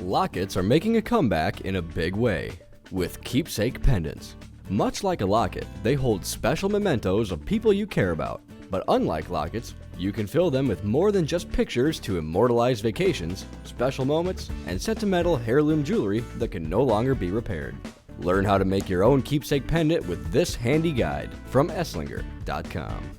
Lockets are making a comeback in a big way with Keepsake pendants. Much like a locket, they hold special mementos of people you care about. But unlike lockets, you can fill them with more than just pictures to immortalize vacations, special moments, and sentimental heirloom jewelry that can no longer be repaired. Learn how to make your own keepsake pendant with this handy guide from Esslinger.com.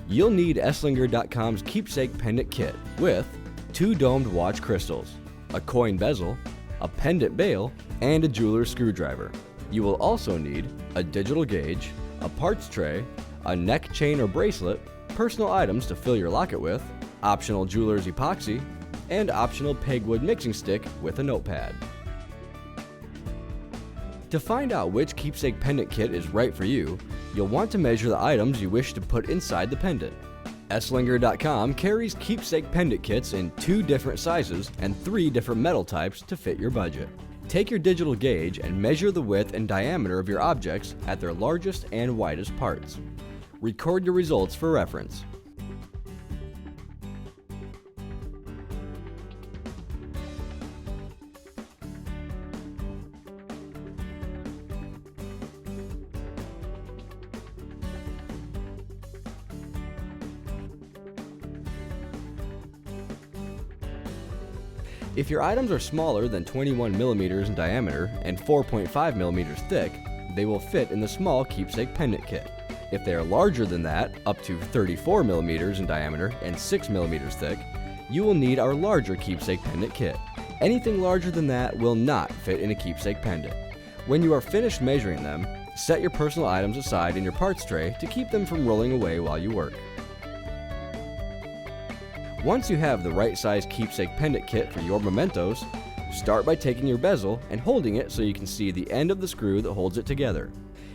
You'll need Esslinger.com's keepsake pendant kit with 2 domed watch crystals, a coin bezel, a pendant bail, and a jeweler's screwdriver. You will also need a digital gauge, a parts tray, a neck chain or bracelet, personal items to fill your locket with, optional jeweler's epoxy, and optional pegwood mixing stick with a notepad. To find out which keepsake pendant kit is right for you, you'll want to measure the items you wish to put inside the pendant. Esslinger.com carries keepsake pendant kits in 2 different sizes and 3 different metal types to fit your budget. Take your digital gauge and measure the width and diameter of your objects at their largest and widest parts. Record your results for reference. If your items are smaller than 21 millimeters in diameter and 4.5 millimeters thick, they will fit in the small keepsake pendant kit. If they are larger than that, up to 34 millimeters in diameter and 6 millimeters thick, you will need our larger keepsake pendant kit. Anything larger than that will not fit in a keepsake pendant. When you are finished measuring them, set your personal items aside in your parts tray to keep them from rolling away while you work. Once you have the right size keepsake pendant kit for your mementos, start by taking your bezel and holding it so you can see the end of the screw that holds it together.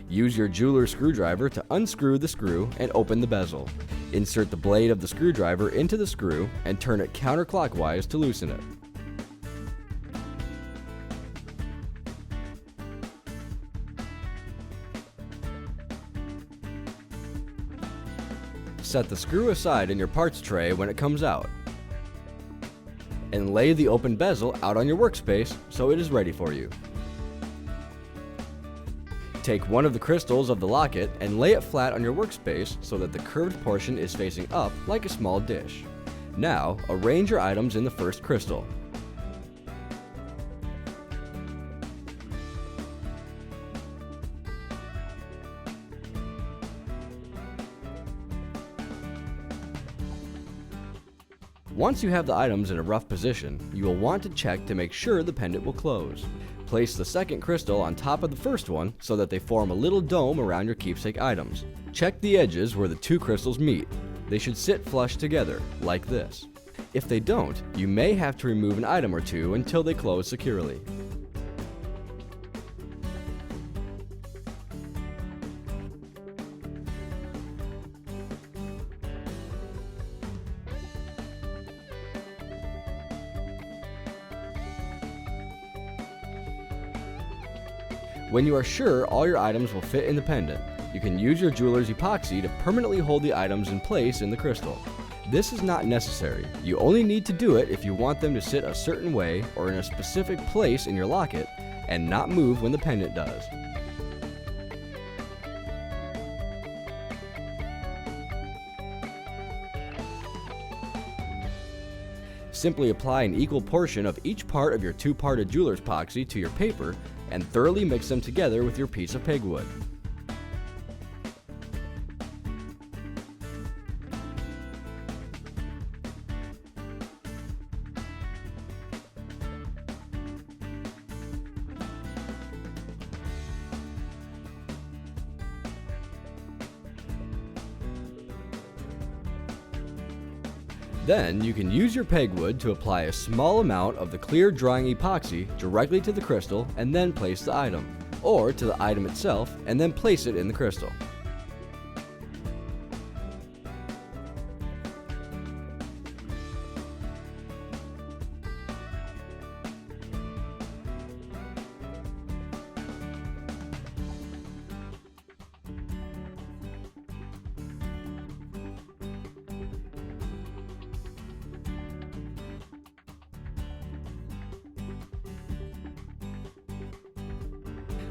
Use your jeweler's screwdriver to unscrew the screw and open the bezel. Insert the blade of the screwdriver into the screw and turn it counterclockwise to loosen it. Set the screw aside in your parts tray when it comes out, and lay the open bezel out on your workspace so it is ready for you. Take one of the crystals of the locket and lay it flat on your workspace so that the curved portion is facing up like a small dish. Now, arrange your items in the first crystal. Once you have the items in a rough position, you will want to check to make sure the pendant will close. Place the second crystal on top of the first one so that they form a little dome around your keepsake items. Check the edges where the 2 crystals meet. They should sit flush together, like this. If they don't, you may have to remove an item or 2 until they close securely. When you are sure all your items will fit in the pendant, you can use your jeweler's epoxy to permanently hold the items in place in the crystal. This is not necessary. You only need to do it if you want them to sit a certain way or in a specific place in your locket and not move when the pendant does. Simply apply an equal portion of each part of your 2-parted jeweler's epoxy to your paper and thoroughly mix them together with your piece of pegwood. Then you can use your pegwood to apply a small amount of the clear drying epoxy directly to the crystal and then place the item, or to the item itself and then place it in the crystal.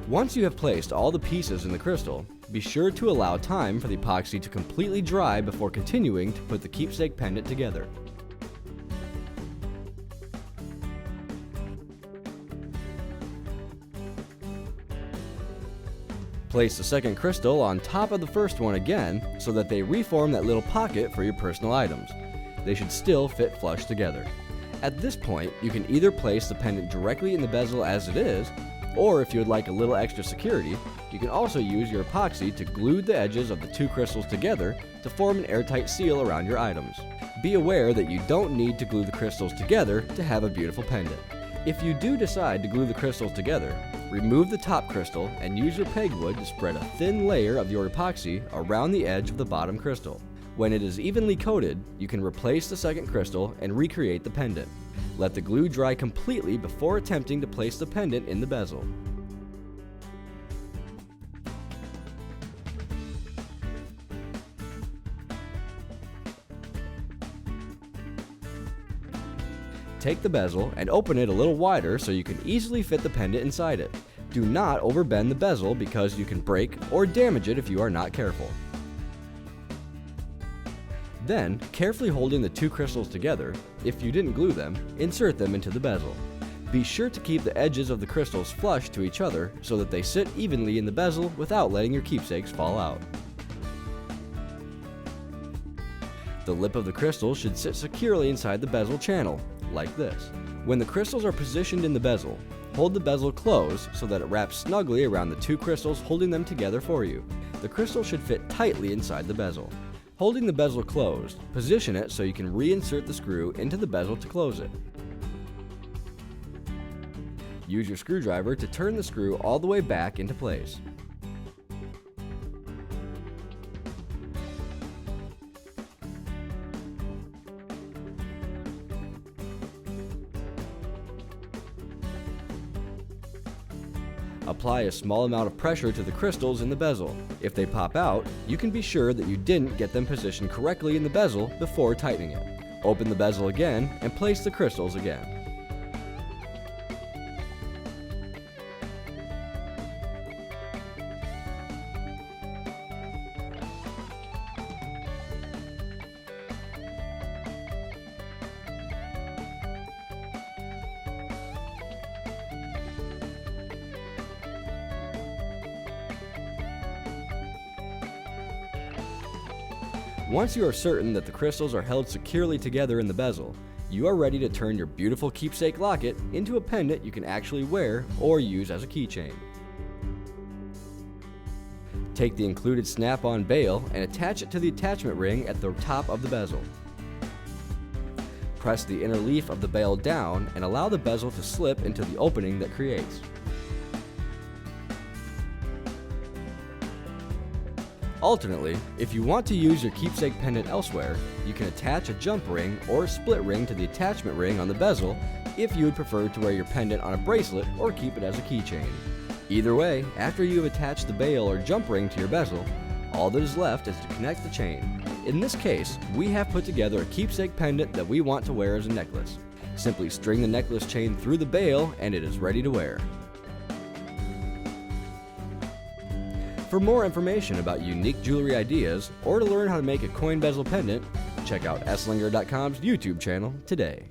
Once you have placed all the pieces in the crystal, be sure to allow time for the epoxy to completely dry before continuing to put the keepsake pendant together. Place the second crystal on top of the first one again so that they reform that little pocket for your personal items. They should still fit flush together. At this point, you can either place the pendant directly in the bezel as it is, or if you would like a little extra security, you can also use your epoxy to glue the edges of the two crystals together to form an airtight seal around your items. Be aware that you don't need to glue the crystals together to have a beautiful pendant. If you do decide to glue the crystals together, remove the top crystal and use your pegwood to spread a thin layer of your epoxy around the edge of the bottom crystal. When it is evenly coated, you can replace the second crystal and recreate the pendant. Let the glue dry completely before attempting to place the pendant in the bezel. Take the bezel and open it a little wider so you can easily fit the pendant inside it. Do not overbend the bezel because you can break or damage it if you are not careful. Then, carefully holding the two crystals together, if you didn't glue them, insert them into the bezel. Be sure to keep the edges of the crystals flush to each other so that they sit evenly in the bezel without letting your keepsakes fall out. The lip of the crystal should sit securely inside the bezel channel, like this. When the crystals are positioned in the bezel, hold the bezel closed so that it wraps snugly around the two crystals holding them together for you. The crystal should fit tightly inside the bezel. Holding the bezel closed, position it so you can reinsert the screw into the bezel to close it. Use your screwdriver to turn the screw all the way back into place. Apply a small amount of pressure to the crystals in the bezel. If they pop out, you can be sure that you didn't get them positioned correctly in the bezel before tightening it. Open the bezel again and place the crystals again. Once you are certain that the crystals are held securely together in the bezel, you are ready to turn your beautiful keepsake locket into a pendant you can actually wear or use as a keychain. Take the included snap-on bail and attach it to the attachment ring at the top of the bezel. Press the inner leaf of the bail down and allow the bezel to slip into the opening that creates. Alternately, if you want to use your keepsake pendant elsewhere, you can attach a jump ring or a split ring to the attachment ring on the bezel if you would prefer to wear your pendant on a bracelet or keep it as a keychain. Either way, after you have attached the bail or jump ring to your bezel, all that is left is to connect the chain. In this case, we have put together a keepsake pendant that we want to wear as a necklace. Simply string the necklace chain through the bail and it is ready to wear. For more information about unique jewelry ideas or to learn how to make a coin bezel pendant, check out Esslinger.com's YouTube channel today.